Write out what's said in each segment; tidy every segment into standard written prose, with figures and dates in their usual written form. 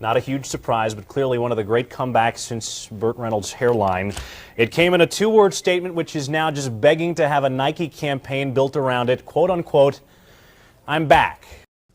Not a huge surprise, but clearly one of the great comebacks since Burt Reynolds' hairline. It came in a two-word statement, which is now just begging to have a Nike campaign built around it. Quote unquote, "I'm back."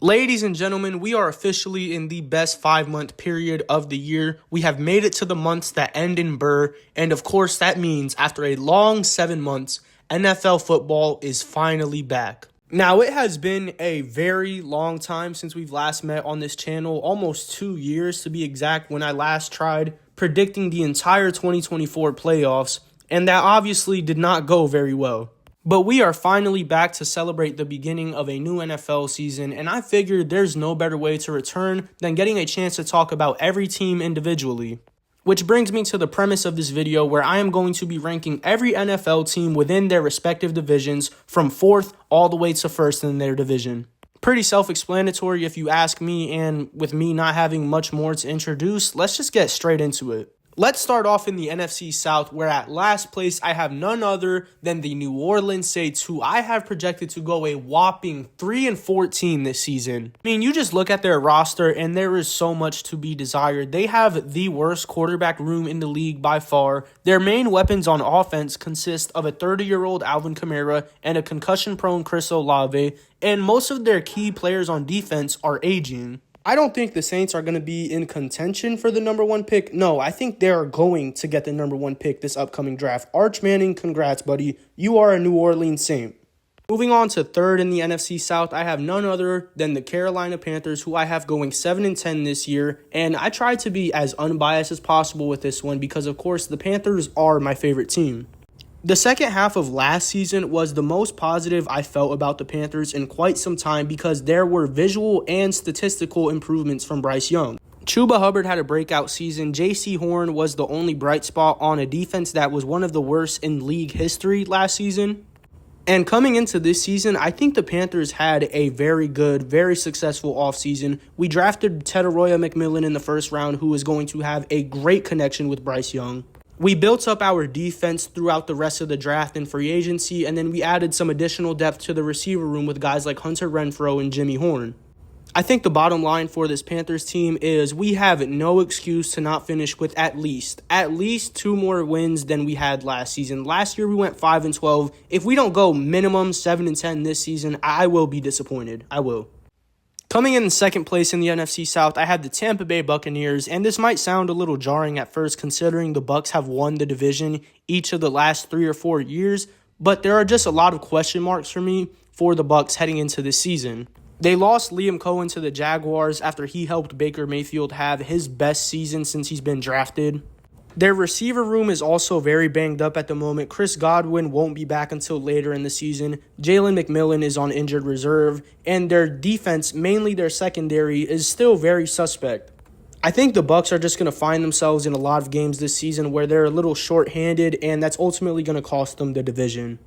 Ladies and gentlemen, we are officially in the best 5-month period of the year. We have made it to the months that end in Burr, and of course that means after a long 7 months, NFL football is finally back. Now, it has been a very long time since we've last met on this channel, almost 2 years to be exact, when I last tried predicting the entire 2024 playoffs, and that obviously did not go very well. But we are finally back to celebrate the beginning of a new NFL season, and I figured there's no better way to return than getting a chance to talk about every team individually. Which brings me to the premise of this video, where I am going to be ranking every NFL team within their respective divisions from 4th all the way to 1st in their division. Pretty self-explanatory if you ask me, and with me not having much more to introduce, let's just get straight into it. Let's start off in the NFC South, where at last place I have none other than the New Orleans Saints, who I have projected to go a whopping 3-14 this season. I mean, you just look at their roster and there is so much to be desired. They have the worst quarterback room in the league by far. Their main weapons on offense consist of a 30-year-old Alvin Kamara and a concussion-prone Chris Olave, and most of their key players on defense are aging. I don't think the Saints are going to be in contention for the number 1 pick. No, I think they are going to get the number 1 pick this upcoming draft. Arch Manning, congrats, buddy. You are a New Orleans Saint. Moving on to 3rd in the NFC South, I have none other than the Carolina Panthers, who I have going 7-10 this year. And I tried to be as unbiased as possible with this one because, of course, the Panthers are my favorite team. The second half of last season was the most positive I felt about the Panthers in quite some time because there were visual and statistical improvements from Bryce Young. Chuba Hubbard had a breakout season. J.C. Horn was the only bright spot on a defense that was one of the worst in league history last season. And coming into this season, I think the Panthers had a very good, very successful offseason. We drafted Tedaroya McMillan in the first round, who is going to have a great connection with Bryce Young. We built up our defense throughout the rest of the draft and free agency, and then we added some additional depth to the receiver room with guys like Hunter Renfrow and Jimmy Horn. I think the bottom line for this Panthers team is we have no excuse to not finish with at least 2 more wins than we had last season. Last year we went 5-12. If we don't go minimum 7-10 this season, I will be disappointed. I will. Coming in second place in the NFC South, I had the Tampa Bay Buccaneers, and this might sound a little jarring at first considering the Bucs have won the division each of the last 3 or 4 years, but there are just a lot of question marks for me for the Bucs heading into this season. They lost Liam Cohen to the Jaguars after he helped Baker Mayfield have his best season since he's been drafted. Their receiver room is also very banged up at the moment. Chris Godwin won't be back until later in the season. Jalen McMillan is on injured reserve. And their defense, mainly their secondary, is still very suspect. I think the Bucs are just going to find themselves in a lot of games this season where they're a little short-handed, and that's ultimately going to cost them the division.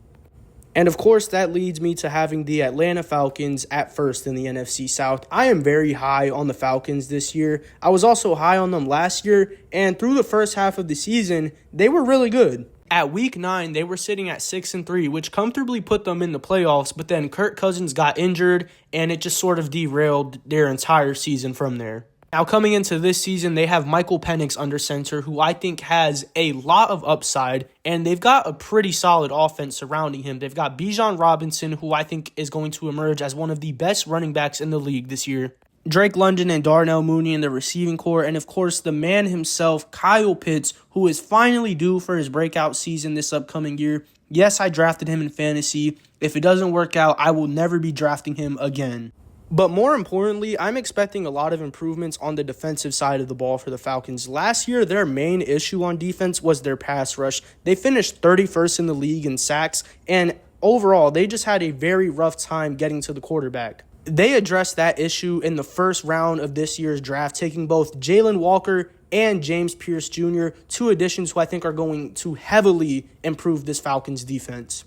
And of course, that leads me to having the Atlanta Falcons at first in the NFC South. I am very high on the Falcons this year. I was also high on them last year, and through the first half of the season, they were really good. At week 9, they were sitting at 6-3, which comfortably put them in the playoffs, but then Kirk Cousins got injured, and it just sort of derailed their entire season from there. Now, coming into this season, they have Michael Penix under center, who I think has a lot of upside, and they've got a pretty solid offense surrounding him. They've got Bijan Robinson, who I think is going to emerge as one of the best running backs in the league this year. Drake London and Darnell Mooney in the receiving corps, and of course, the man himself, Kyle Pitts, who is finally due for his breakout season this upcoming year. Yes, I drafted him in fantasy. If it doesn't work out, I will never be drafting him again. But more importantly, I'm expecting a lot of improvements on the defensive side of the ball for the Falcons. Last year, their main issue on defense was their pass rush. They finished 31st in the league in sacks, and overall, they just had a very rough time getting to the quarterback. They addressed that issue in the first round of this year's draft, taking both Jalen Walker and James Pierce Jr., 2 additions who I think are going to heavily improve this Falcons defense.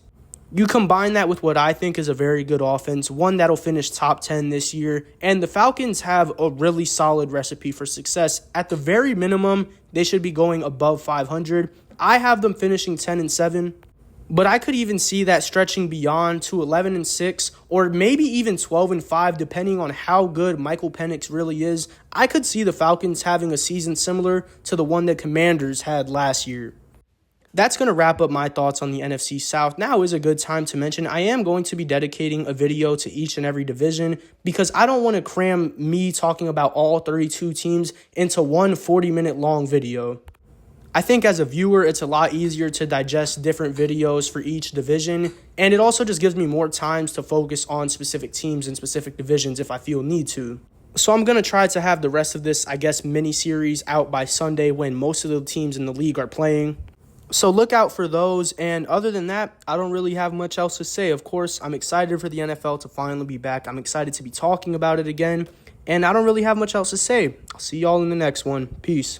You combine that with what I think is a very good offense, one that'll finish top 10 this year, and the Falcons have a really solid recipe for success. At the very minimum, they should be going above 500. I have them finishing 10-7. But I could even see that stretching beyond to 11-6 or maybe even 12-5, depending on how good Michael Penix really is. I could see the Falcons having a season similar to the one the Commanders had last year. That's going to wrap up my thoughts on the NFC South. Now is a good time to mention I am going to be dedicating a video to each and every division because I don't want to cram me talking about all 32 teams into one 40-minute long video. I think as a viewer, it's a lot easier to digest different videos for each division, and it also just gives me more times to focus on specific teams and specific divisions if I feel need to. So I'm going to try to have the rest of this, mini-series out by Sunday when most of the teams in the league are playing. So look out for those, and other than that, I don't really have much else to say. Of course, I'm excited for the NFL to finally be back. I'm excited to be talking about it again, and I don't really have much else to say. I'll see y'all in the next one. Peace.